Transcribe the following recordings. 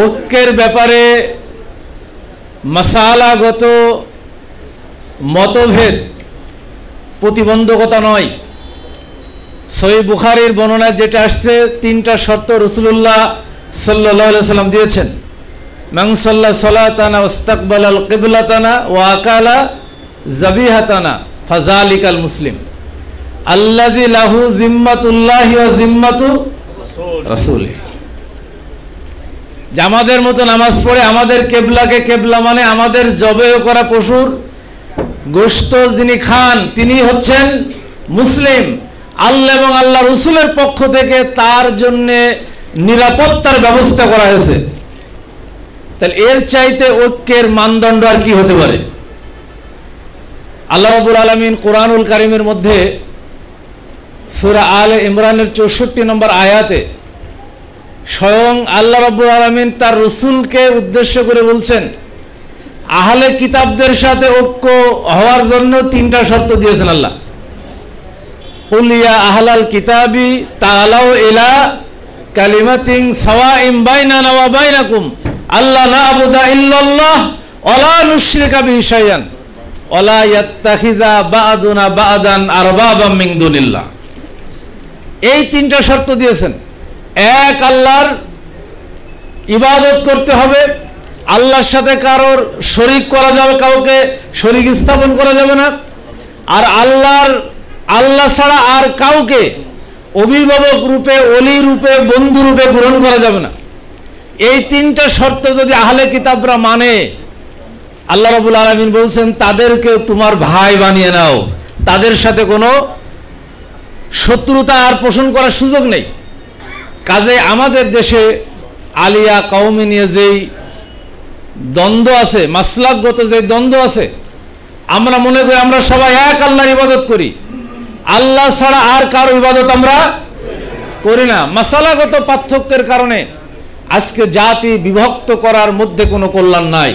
ঐক্যের ব্যাপারে মাসালাগত মতভেদ প্রতিবন্ধকতা নয়। সহিহ বুখারীর বর্ণনায় যেটা আসছে, 3টা শর্ত রাসূলুল্লাহ সাল্লাল্লাহু আলাইহি ওয়াসাল্লাম দিয়েছেন। মান সাল্লা সালাতানা ওয়াস্তাকবালাল কিবলাতানা ওয়া আকালা যাবিহাতানা ফাযালিকাল মুসলিম আল্লাযী লাহু জিম্মাতুল্লাহি ওয়া জিম্মাতু রাসূলিহি। যে আমাদের মতো নামাজ পড়ে আমাদের কেবলাকে কেবলা মানে আমাদের জবেহ করা পশুর গোশত যিনি খান তিনি হচ্ছেন মুসলিম। আল্লাহ এবং আল্লাহ রসুলের পক্ষ থেকে তার জন্য নিরাপত্তার ব্যবস্থা করা হয়েছে। তাহলে এর চাইতে ঐক্যের মানদণ্ড আর কি হতে পারে? আল্লাহ রাব্বুল আলামিন কোরআনুল কারীমের মধ্যে সূরা আলে ইমরানের 64 নম্বর আয়াতে স্বয়ং আল্লাহ রাব্বুল আলামিন তার রসুলকে উদ্দেশ্য করে বলছেন, আহলে কিতাবদের সাথে ঐক্য হওয়ার জন্য 3টা শর্ত দিয়েছেন আল্লাহ। কুল ইয়া আহলাল কিতাবি তাআলাউ ইলা কালিমাতিন সাওয়াইন বাইনানা ওয়া বাইনাকুম আল্লা না'বুদা ইল্লাল্লাহ ওয়া লা নুশরিকা বিহি শাইআন ওয়া লা ইয়াত্তাখিযা বা'দুনা বা'দান আরবাবাম মিন দুনিল্লাহ। এই 3টা শর্ত দিয়েছেন। এক, আল্লাহর ইবাদত করতে হবে, আল্লাহর সাথে কারোর শরীক করা যাবে, কাউকে শরীক স্থাপন করা যাবে না। আর আল্লাহ ছাড়া আর কাউকে অভিভাবক রূপে, ওলি রূপে, বন্ধু রূপে গ্রহণ করা যাবে না। এই 3টা শর্ত যদি আহলে কিতাবরা মানে, আল্লাহ রাব্বুল আলামিন বলছেন তাদেরকে তোমার ভাই বানিয়ে নাও, তাদের সাথে কোনো শত্রুতা আর পোষণ করার সুযোগ নেই। কাজে আমাদের দেশে আলিয়া কওমি নিয়ে যেই দ্বন্দ্ব আছে, মাসলাকগত যে দ্বন্দ্ব আছে, আমরা মনে করি আমরা সবাই এক আল্লাহর ইবাদত করি, আল্লাহ ছাড়া আর কারো ইবাদত আমরা করি না। মাসালাগত পার্থক্যের কারণে আজকে জাতি বিভক্ত করার মধ্যে কোনো কল্যাণ নাই।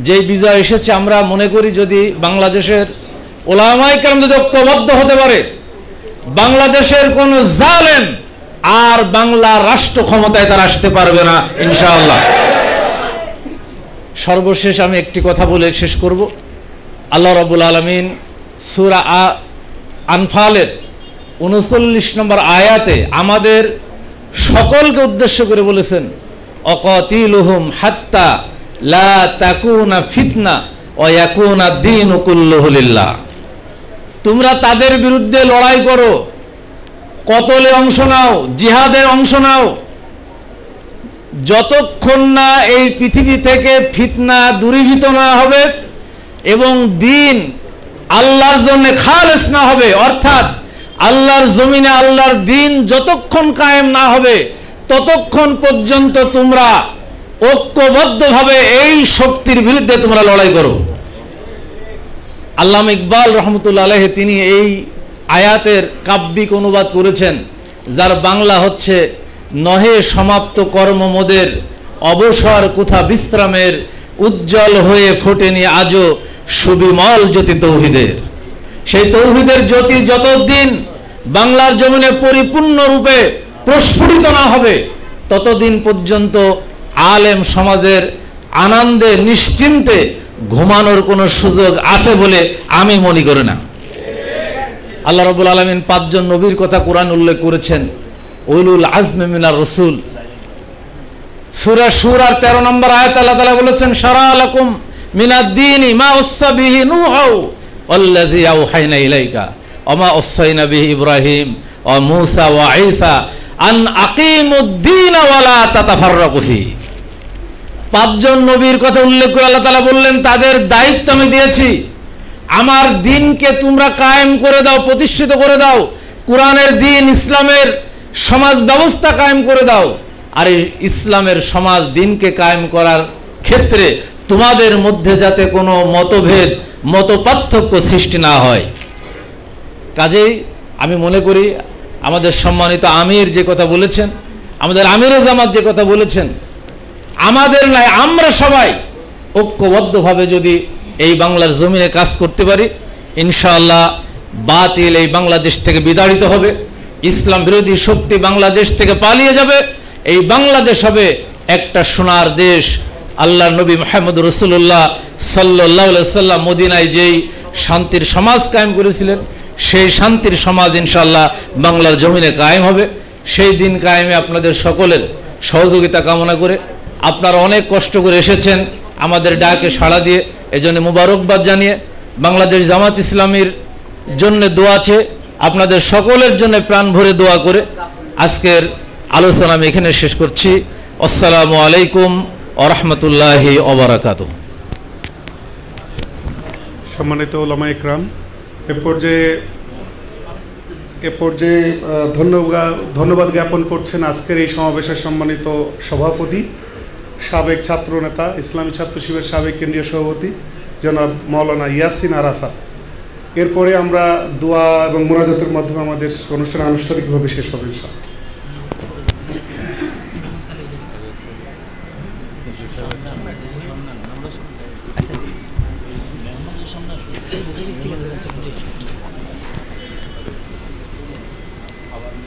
যেই বিজয় এসেছে আমরা মনে করি যদি বাংলাদেশের উলামায়ে কেরাম যদি ঐক্যবদ্ধ হতে পারে, বাংলাদেশের কোন জালেম আর বাংলা রাষ্ট্র ক্ষমতায় তার আসতে পারবে না ইনশাআল্লাহ। সর্বশেষ আমি একটি কথা বলে শেষ করব। আল্লাহ রাব্বুল আলামিন সূরা আনফালের 39 নম্বর আয়াতে আমাদের সকলকে উদ্দেশ্য করে বলেছেন, অকাতিলুহুম হাত্তা লা তাকুনা ফিতনা ওয়া ইয়াকুনা দ্বীনু কুল্লুহু লিল্লাহ। তোমরা তাদের বিরুদ্ধে লড়াই করো, কতলে অংশ নাও, জিহাদে অংশ নাও, যতক্ষণ না এই পৃথিবী থেকে ফিতনা দূরীভূত না হবে এবং দ্বীন আল্লাহর জন্য খালেস না হবে, অর্থাৎ আল্লাহর জমিনে আল্লাহর দ্বীন যতক্ষণ কায়েম না হবে ততক্ষণ পর্যন্ত তোমরা ঐক্যবদ্ধভাবে এই শক্তির বিরুদ্ধে তোমরা লড়াই করো। আল্লামা ইকবাল রহমতুল্লাহ আলাইহি তিনি এই আয়াতের কাব্যিক অনুবাদ করেছেন, যার বাংলা হচ্ছে, নহে সমাপ্ত কর্মমোদের অবসর কোথা বিশ্রামের উজ্জ্বল হয়ে ফোটেনি আজও সুবিমল জ্যোতি তৌহিদের। সেই তৌহিদের জ্যোতি যতদিন বাংলার জমিনে পরিপূর্ণরূপে প্রস্ফুটিত না হবে ততদিন পর্যন্ত আলেম সমাজের আনন্দে নিশ্চিন্তে ঘুমানোর কোনো সুযোগ আছে বলে আমি মনে করি না। আল্লাহ রাব্বুল আলামিন 5 জন নবীর কথা কোরআন উল্লেখ করেছেন, উলুল আজমি মিনার রাসূল। সূরা শুরার 13 নম্বর আয়াতে আল্লাহ তাআলা বলেছেন, শারা লাকুম মিনাদ-দীনি মা ওয়াসা বিহি নূহু ওয়াল্লাযী আওহাইনা ইলাইকা ওয়া মা ওয়াসাইনা বিহি ইব্রাহিম ওয়া মূসা ওয়া ঈসা আন আকিমুদ-দীন ওয়া লা তাতাফাররাকু ফিহি। 5 জন নবীর কথা উল্লেখ করে আল্লাহ তাআলা বললেন তাদের দায়িত্ব আমি দিয়েছি, আমার দ্বীনকে তোমরা কায়েম করে দাও, প্রতিষ্ঠিত করে দাও, কোরআনের দ্বীন ইসলামের সমাজ ব্যবস্থা কায়েম করে দাও। আর এই ইসলামের সমাজ দ্বীনকে কায়েম করার ক্ষেত্রে তোমাদের মধ্যে যাতে কোনো মতভেদ, মতপার্থক্য সৃষ্টি না হয়। কাজেই আমি মনে করি আমাদের সম্মানিত আমির যে কথা বলেছেন, আমাদের আমিরে জামাত যে কথা বলেছেন, আমাদের নয় আমরা সবাই ঐক্যবদ্ধভাবে যদি এই বাংলার জমিনে কাজ করতে পারি, ইনশাআল্লাহ বাতিল এই বাংলাদেশ থেকে বিতাড়িত হবে, ইসলাম বিরোধী শক্তি বাংলাদেশ থেকে পালিয়ে যাবে, এই বাংলাদেশ হবে একটা সোনার দেশ আল্লাহ নবী মুহাম্মদ রাসূলুল্লাহ সাল্লাল্লাহু আলাইহি সাল্লাম মদিনায় যেই শান্তির সমাজ কায়েম করেছিলেন, সেই শান্তির সমাজ ইনশাআল্লাহ বাংলার জমিনে কায়েম হবে। সেই দিন কায়েমে আপনাদের সকলের সহযোগিতা কামনা করে, আপনারা অনেক কষ্ট করে এসেছেন আমাদের ডাকে সাড়া দিয়ে, এজন্য মুবারকবাদ জানিয়ে বাংলাদেশ জামাত ইসলামীর জন্য দোয়া আছে, আপনাদের সকলের জন্য প্রাণ ভরে দোয়া করে আজকের আলোচনা আমি এখানে শেষ করছি। আসসালামু আলাইকুম ওয়া রাহমাতুল্লাহি ওয়া বারাকাতুহু। সম্মানিত ওলামা ইকরাম, এ পর্যায়ে ধন্যবাদ জ্ঞাপন করছেন আজকের এই সমাবেশের সম্মানিত সভাপতি, সাবেক ছাত্র নেতা, ইসলামী ছাত্র শিবিরের সাবেক কেন্দ্রীয় সভাপতি জনাব মাওলানা ইয়াসিন আরাফাত। এরপরে আমরা দোয়া এবং মোনাজাতের মাধ্যমে আমাদের অনুষ্ঠান আনুষ্ঠানিকভাবে শেষ হবে ইনশাআল্লাহ।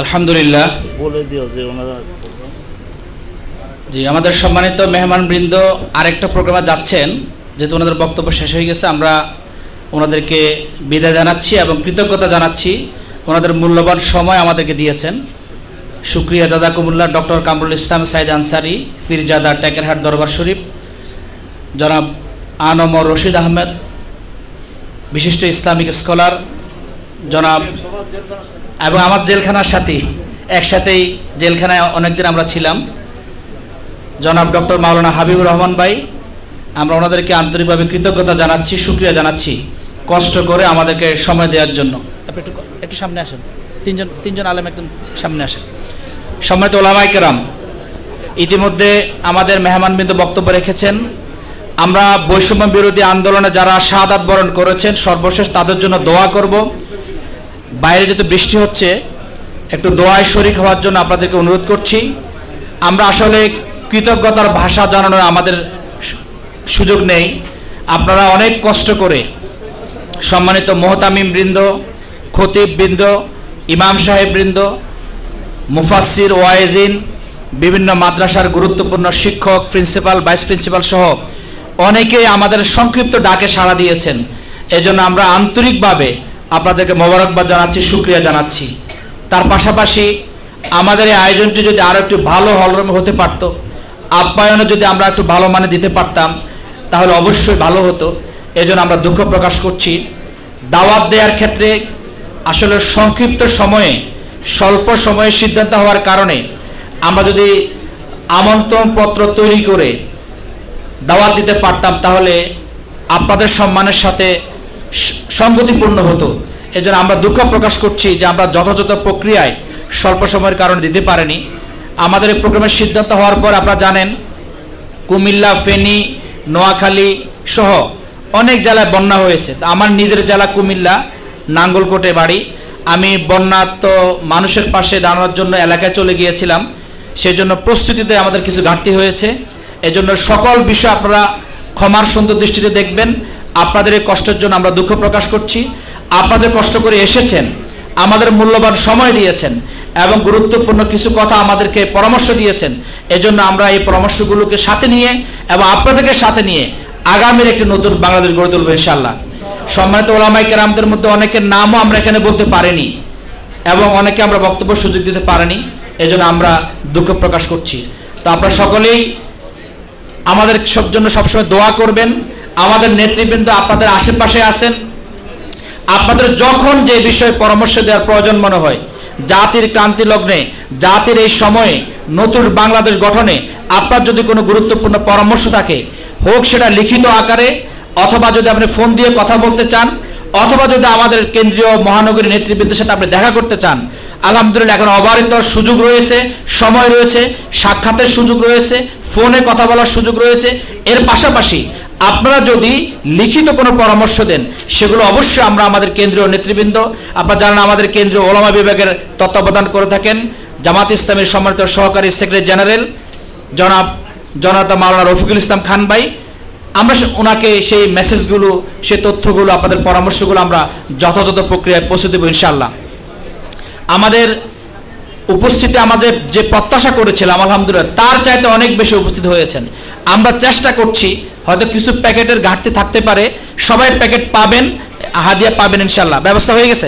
আলহামদুলিল্লাহ, জি, আমাদের সম্মানিত মেহমানবৃন্দ আরেকটা প্রোগ্রামে যাচ্ছেন, যেহেতু ওনাদের বক্তব্য শেষ হয়ে গেছে, আমরা ওনাদেরকে বিদায় জানাচ্ছি এবং কৃতজ্ঞতা জানাচ্ছি। ওনাদের মূল্যবান সময় আমাদেরকে দিয়েছেন। শুক্রিয়া, জাজাকুমুল্লাহ। ডক্টর কামরুল ইসলাম সাইদ আনসারি, পীরজাদা, টেকেরহাট দরবার শরীফ, জনাব আনমর রশিদ আহমেদ, বিশিষ্ট ইসলামিক স্কলার জনাব, এবং আমার জেলখানার সাথী, একসাথেই জেলখানায় অনেকদিন আমরা ছিলাম, জনাব ডক্টর মাওলানা হাবিবুর রহমান ভাই। আমরা ওনাদেরকে আন্তরিকভাবে কৃতজ্ঞতা জানাচ্ছি, শুকরিয়া জানাচ্ছি কষ্ট করে আমাদেরকে সময় দেওয়ার জন্য। আপনি একটু সামনে আসেন, তিনজন আলেম একদম সামনে আসেন। সম্মানিত ওলামায়ে কেরাম, ইতিমধ্যে আমাদের মেহমানবৃন্দ বক্তব্য রেখেছেন। আমরা বৈষম্য বিরোধী আন্দোলনে যারা শাহাদাত বরণ করেছেন, সর্বশেষ তাদের জন্য দোয়া করব। বাইরে যেহেতু বৃষ্টি হচ্ছে, একটু দোয়ায় শরীক হওয়ার জন্য আপনাদেরকে অনুরোধ করছি। আমরা আসলে কৃতজ্ঞতার ভাষা জানানোর আমাদের সুযোগ নেই। আপনারা অনেক কষ্ট করে সম্মানিত মোহতামিম বৃন্দ, খতিব বৃন্দ, ইমাম সাহেব বৃন্দ, মুফাসসির, ওয়াইজিন, বিভিন্ন মাদ্রাসার গুরুত্বপূর্ণ শিক্ষক, প্রিন্সিপাল, ভাইস প্রিন্সিপাল সহ অনেকেই আমাদের সংক্ষিপ্ত ডাকে সাড়া দিয়েছেন। এজন্য আমরা আন্তরিকভাবে আপনাদেরকে মোবারকবাদ জানাচ্ছি, শুকরিয়া জানাচ্ছি। তার পাশাপাশি আমাদের এই আয়োজনটি যদি আরও একটু ভালো হলরমে হতে পারত, আপ্যায়নে যদি আমরা একটু ভালো মানে দিতে পারতাম, তাহলে অবশ্যই ভালো হতো। এজন্য আমরা দুঃখ প্রকাশ করছি। দাওয়াত দেওয়ার ক্ষেত্রে আসলে সংক্ষিপ্ত সময়ে, স্বল্প সময়ে সিদ্ধান্ত হওয়ার কারণে আমরা যদি আমন্ত্রণপত্র তৈরি করে দাওয়াত দিতে পারতাম, তাহলে আপনাদের সম্মানের সাথে সঙ্গতিপূর্ণ হতো। এজন্য আমরা দুঃখ প্রকাশ করছি যে আমরা যথাযথ প্রক্রিয়ায় স্বল্প সময়ের কারণে দিতে পারিনি। আমাদের এই প্রোগ্রামের সিদ্ধান্ত হওয়ার পর আপনারা জানেন, কুমিল্লা, ফেনী, নোয়াখালী সহ অনেক জেলায় বন্যা হয়েছে। আমার নিজের জেলা কুমিল্লা, নাঙ্গলকোটে বাড়ি। আমি বন্যার্ত মানুষের পাশে দাঁড়ানোর জন্য এলাকায় চলে গিয়েছিলাম। সেই জন্য প্রস্তুতিতে আমাদের কিছু ঘাটতি হয়েছে। এজন্য সকল বিষয় আপনারা ক্ষমার সুন্দর দৃষ্টিতে দেখবেন। আপনাদের এই কষ্টের জন্য আমরা দুঃখ প্রকাশ করছি। আপনাদের কষ্ট করে এসেছেন, আমাদের মূল্যবান সময় দিয়েছেন এবং গুরুত্বপূর্ণ কিছু কথা আমাদেরকে পরামর্শ দিয়েছেন। এজন্য আমরা এই পরামর্শগুলোকে সাথে নিয়ে এবং আপনাদেরকে সাথে নিয়ে আগামীর একটি নতুন বাংলাদেশ গড়ে তুলব ইনশাআল্লাহ। সম্মানিত ওলামায়ে কেরামদের মধ্যে অনেকের নামও আমরা এখানে বলতে পারিনি এবং অনেকে আমরা বক্তব্য সুযোগ দিতে পারিনি। এজন্য আমরা দুঃখ প্রকাশ করছি। তো আপনারা সকলেই আমাদের জন্য সবসময় দোয়া করবেন। আমাদের নেতৃবৃন্দ আপনাদের আশেপাশে আছেন। আপনাদের যখন যে বিষয়ে পরামর্শ দেওয়ার প্রয়োজন মনে হয়, জাতির ক্রান্তি লগ্নে, জাতির এই সময়ে নতুন বাংলাদেশ গঠনে আপনার যদি কোনো গুরুত্বপূর্ণ পরামর্শ থাকে, হোক সেটা লিখিত আকারে, অথবা যদি আপনি ফোন দিয়ে কথা বলতে চান, অথবা যদি আমাদের কেন্দ্রীয় মহানগরী নেতৃবৃন্দের সাথে আপনি দেখা করতে চান, আলহামদুলিল্লাহ এখন অবারিত সুযোগ রয়েছে, সময় রয়েছে, সাক্ষাতের সুযোগ রয়েছে, ফোনে কথা বলার সুযোগ রয়েছে। এর পাশাপাশি আপনারা যদি লিখিত কোনো পরামর্শ দেন, সেগুলো অবশ্যই আমরা আমাদের কেন্দ্রীয় নেতৃবৃন্দ, আপনারা জানেন আমাদের কেন্দ্রীয় ওলামা বিভাগের তত্ত্বাবধান করে থাকেন জামাত ইসলামীর সম্মানিত সহকারী সেক্রেটারি জেনারেল জনাব মাওলানা রফিকুল ইসলাম খান ভাই। আমরা ওনাকে সেই মেসেজগুলো, সেই তথ্যগুলো, আপনাদের পরামর্শগুলো আমরা যথাযথ প্রক্রিয়ায় পৌঁছে দেব ইনশাআল্লাহ। আমাদের উপস্থিতি আমাদের যে প্রত্যাশা করেছিলাম আলহামদুলিল্লাহ তার চাইতে অনেক বেশি উপস্থিত হয়েছেন। আমরা চেষ্টা করছি, হয়তো কিছু প্যাকেটের ঘাটতি থাকতে পারে, সবাই প্যাকেট পাবেন, হাদিয়া পাবেন ইনশাল্লাহ। ব্যবস্থা হয়ে গেছে।